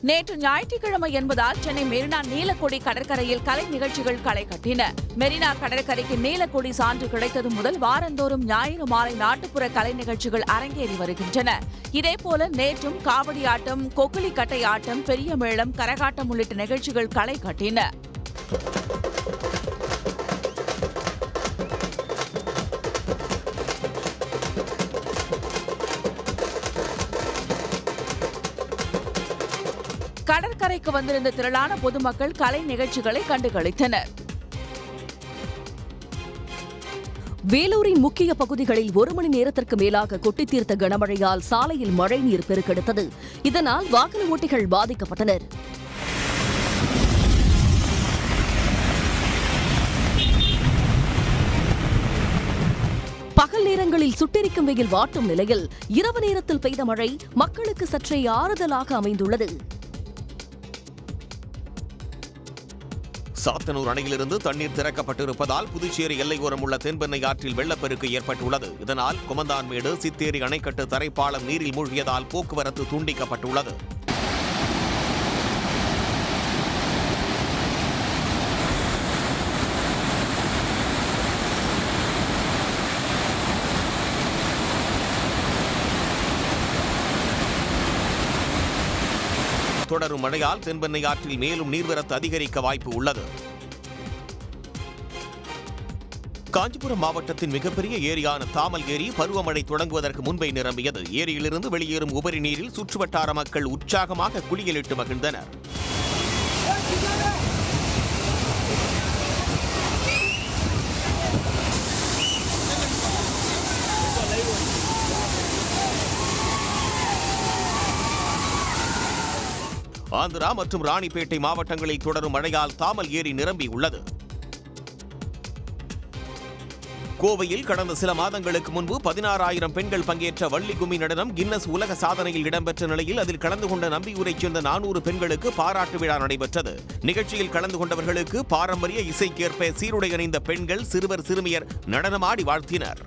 நேற்று ஞாயிற்றுக்கிழமை என்பதால் சென்னை மெரினா நீலக்கொடி கடற்கரையில் கலை நிகழ்ச்சிகள் களை கட்டின. மெரினா கடற்கரைக்கு நீலக்கொடி சான்று கிடைத்தது முதல் வாரந்தோறும் ஞாயிறு மாலை நாட்டுப்புற கலை நிகழ்ச்சிகள் அரங்கேறி வருகின்றன. இதேபோல நேற்றும் காவடி ஆட்டம், கொக்குலி கட்டை ஆட்டம், பெரிய மேளம், கரகாட்டம் உள்ளிட்ட நிகழ்ச்சிகள் களை கட்டின. கடற்கரைக்கு வந்திருந்த திரளான பொதுமக்கள் கலை நிகழ்ச்சிகளை கண்டுகளித்தனர். வேலூரின் முக்கிய பகுதிகளில் 1 மணி நேரத்திற்கு மேலாக கொட்டித் தீர்த்த கனமழையால் சாலையில் மழைநீர் பெருக்கெடுத்தது. இதனால் வாகன ஓட்டிகள் பாதிக்கப்பட்டனர். பகல் நேரங்களில் சுட்டெரிக்கும் வெயில் வாட்டும் நிலையில் இரவு நேரத்தில் பெய்த மழை மக்களுக்கு சற்றே ஆறுதலாக அமைந்துள்ளது. சாத்தனூர் அணையிலிருந்து தண்ணீர் திறக்கப்பட்டிருப்பதால் புதுச்சேரி எல்லையோரம் உள்ள தென்பெண்ணை ஆற்றில் வெள்ளப்பெருக்கு ஏற்பட்டுள்ளது. இதனால் குமந்தான்மேடு, சித்தேரி அணைக்கட்டு தரைப்பாலம் நீரில் மூழ்கியதால் போக்குவரத்து துண்டிக்கப்பட்டுள்ளது. தொடரும் மழையால் தென்பெண்ணை ஆற்றில் மேலும் நீர்வரத்து அதிகரிக்க வாய்ப்பு உள்ளது. காஞ்சிபுரம் மாவட்டத்தின் மிகப்பெரிய ஏரியான தாமல் ஏரி பருவமழை தொடங்குவதற்கு முன்பே நிரம்பியது. ஏரியிலிருந்து வெளியேறும் உபரி நீரில் சுற்றுவட்டார மக்கள் உற்சாகமாக குளியலிட்டு மகிழ்ந்தனர். ஆந்திரா மற்றும் ராணிப்பேட்டை மாவட்டங்களில் தொடரும் மழையால் தாமல் ஏரி நிரம்பியுள்ளது. கோவையில் கடந்த சில மாதங்களுக்கு முன்பு 16,000 பெண்கள் பங்கேற்ற வள்ளி கும்மி நடனம் கின்னஸ் உலக சாதனையில் இடம்பெற்ற நிலையில் அதில் கலந்து கொண்ட நம்பியூரைச் சேர்ந்த 400 பெண்களுக்கு பாராட்டு விழா நடைபெற்றது. நிகழ்ச்சியில் கலந்து கொண்டவர்களுக்கு பாரம்பரிய இசைக்கேற்ப சீருடை அணிந்த பெண்கள், சிறுவர், சிறுமியர் நடனமாடி வாழ்த்தினர்.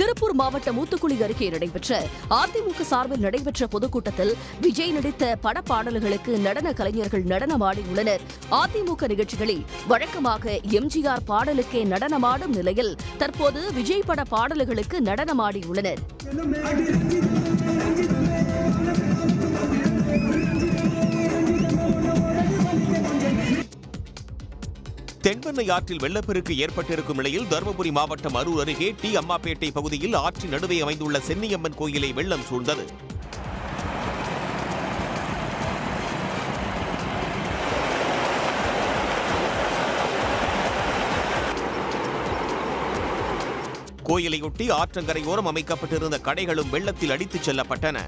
திருப்பூர் மாவட்டம் ஊத்துக்குளி அருகே நடைபெற்ற அதிமுக சார்பில் நடைபெற்ற பொதுக்கூட்டத்தில் விஜய் நடித்த படப்பாடல்களுக்கு நடன கலைஞர்கள் நடனமாடியுள்ளனர். அதிமுக நிகழ்ச்சிகளில் வழக்கமாக எம்ஜிஆர் பாடலுக்கே நடனமாடும் நிலையில் தற்போது விஜய் பட பாடல்களுக்கு நடனமாடியுள்ளனர். தென்பெண்ணை ஆற்றில் வெள்ளப்பெருக்கு ஏற்பட்டிருக்கும் நிலையில் தருமபுரி மாவட்டம் அரூர் அருகே டி அம்மாப்பேட்டை பகுதியில் ஆற்றின் நடுவே அமைந்துள்ள சென்னியம்மன் கோயிலை வெள்ளம் சூழ்ந்தது. கோயிலையொட்டி ஆற்றங்கரையோரம் அமைக்கப்பட்டிருந்த கடைகளும் வெள்ளத்தில் அடித்துச் செல்லப்பட்டன.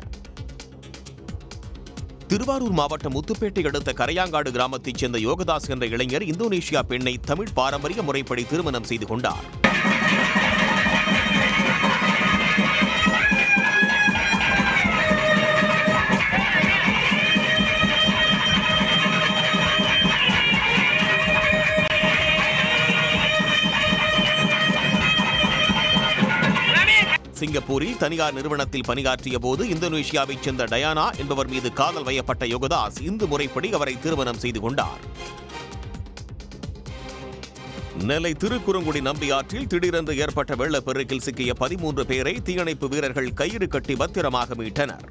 திருவாரூர் மாவட்டம் முத்துப்பேட்டை அடுத்த கரையாங்காடு கிராமத்தைச் சேர்ந்த யோகதாஸ் என்ற இளைஞர் இந்தோனேஷியா பெண்ணை தமிழ் பாரம்பரிய முறைப்படி திருமணம் செய்து கொண்டார். சிங்கப்பூரில் தனியார் நிறுவனத்தில் பணியாற்றிய போது இந்தோனேஷியாவைச் சேர்ந்த டயானா என்பவர் மீது காதல் வயப்பட்ட யோகதாஸ் இந்து முறைப்படி அவரை திருமணம் செய்து கொண்டார். நெல்லை திருக்குறுங்குடி நம்பியாற்றில் திடீரென்று ஏற்பட்ட வெள்ளப்பெருக்கில் சிக்கிய 13 பேரை தீயணைப்பு வீரர்கள் கயிறு கட்டி பத்திரமாக மீட்டனர்.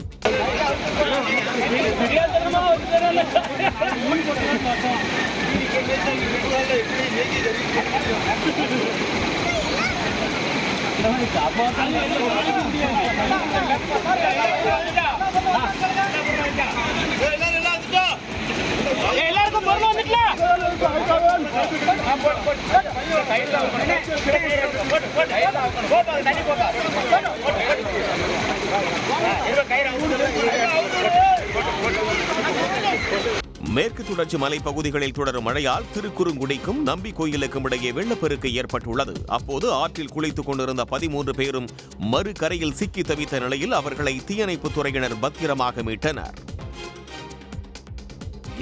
மேற்கு தொடர்ச்சி மலைப்பகுதிகளில் தொடரும் மழையால் திருக்குறுங்குடிக்கும் நம்பி கோயிலுக்கும் இடையே வெள்ளப்பெருக்கு ஏற்பட்டுள்ளது. அப்போது ஆற்றில் குளித்துக் கொண்டிருந்த 13 பேரும் மறுகரையில் சிக்கி தவித்த நிலையில் அவர்களை தீயணைப்புத் துறையினர் பத்திரமாக மீட்டனர்.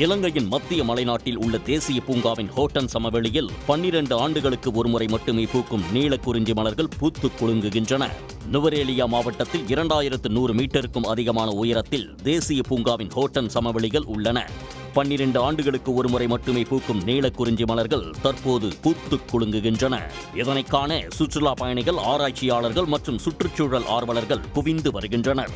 இலங்கையின் மத்திய மலைநாட்டில் உள்ள தேசிய பூங்காவின் ஹோட்டன் சமவெளியில் 12 ஆண்டுகளுக்கு ஒருமுறை மட்டுமே பூக்கும் நீலக்குறிஞ்சி மலர்கள் பூத்துக் குலுங்குகின்றன. நுவரேலியா மாவட்டத்தில் 2100 மீட்டருக்கும் அதிகமான உயரத்தில் தேசிய பூங்காவின் ஹோட்டன் சமவெளிகள் உள்ளன. 12 ஆண்டுகளுக்கு ஒருமுறை மட்டுமே பூக்கும் நீலக்குறிஞ்சி மலர்கள் தற்போது பூத்துக் குலுங்குகின்றன. இதனை காண சுற்றுலா பயணிகள், ஆராய்ச்சியாளர்கள் மற்றும் சுற்றுச்சூழல் ஆர்வலர்கள் குவிந்து வருகின்றனர்.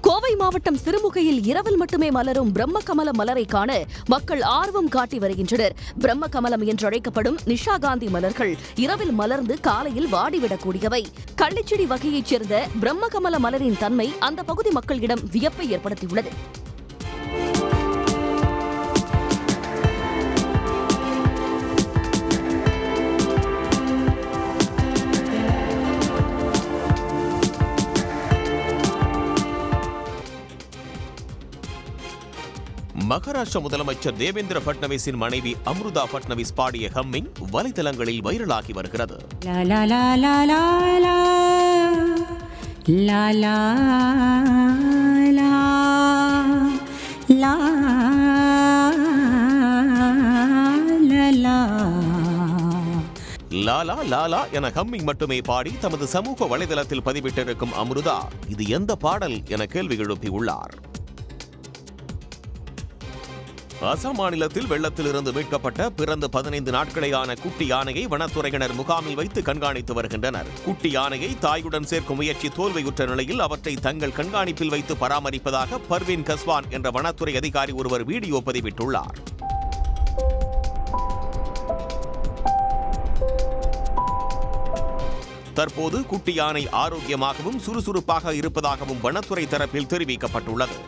கோவை மாவட்டம் சிறுமுகையில் இரவில் மட்டுமே மலரும் பிரம்ம கமல மலரை காண மக்கள் ஆர்வம் காட்டி வருகின்றனர். பிரம்ம கமலம் என்றழைக்கப்படும் நிஷா காந்தி மலர்கள் இரவில் மலர்ந்து காலையில் வாடிவிடக்கூடியவை. கள்ளிச்செடி வகையைச் சேர்ந்த பிரம்ம கமல மலரின் தன்மை அந்த பகுதி மக்களிடம் வியப்பை ஏற்படுத்தியுள்ளது. மகாராஷ்டிர முதலமைச்சர் தேவேந்திர பட்னவிஸின் மனைவி அம்ருதா பட்னவிஸ் பாடிய ஹம்மிங் வலைதளங்களில் வைரலாகி வருகிறது. லாலா லாலா என ஹம்மிங் மட்டுமே பாடி தமது சமூக வலைதளத்தில் பதிவிட்டிருக்கும் அம்ருதா இது எந்த பாடல் என கேள்வி எழுப்பியுள்ளார். அசாம் மாநிலத்தில் வெள்ளத்தில் இருந்து மீட்கப்பட்ட பிறந்து 15 நாட்களேயான குட்டி யானையை வனத்துறையினர் முகாமில் வைத்து கண்காணித்து வருகின்றனர். குட்டி யானையை தாயுடன் சேர்க்கும் முயற்சி தோல்வியுற்ற நிலையில் அவற்றை தங்கள் கண்காணிப்பில் வைத்து பராமரிப்பதாக பர்வீன் கஸ்வான் என்ற வனத்துறை அதிகாரி ஒருவர் வீடியோ பதிவிட்டுள்ளார். தற்போது குட்டி யானை ஆரோக்கியமாகவும் சுறுசுறுப்பாக இருப்பதாகவும் வனத்துறை தரப்பில் தெரிவிக்கப்பட்டுள்ளது.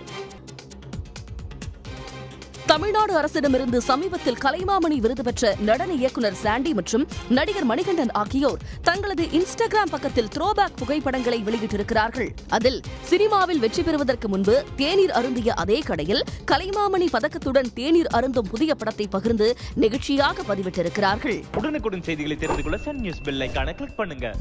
தமிழ்நாடு அரசிடமிருந்து சமீபத்தில் கலைமாமணி விருது பெற்ற நடன இயக்குநர் சாண்டி மற்றும் நடிகர் மணிகண்டன் ஆகியோர் தங்களது இன்ஸ்டாகிராம் பக்கத்தில் த்ரோபேக் புகைப்படங்களை வெளியிட்டிருக்கிறார்கள். அதில் சினிமாவில் வெற்றி பெறுவதற்கு முன்பு தேநீர் அருந்திய அதே கடையில் கலைமாமணி பதக்கத்துடன் தேநீர் அருந்தும் புதிய படத்தை பகிர்ந்து நெகிழ்ச்சியாக பதிவிட்டிருக்கிறார்கள். உடனுக்குடன் செய்திகளை தெரிந்து கொள்ள சன் நியூஸ் பெல் ஐகானை கிளிக் பண்ணுங்க.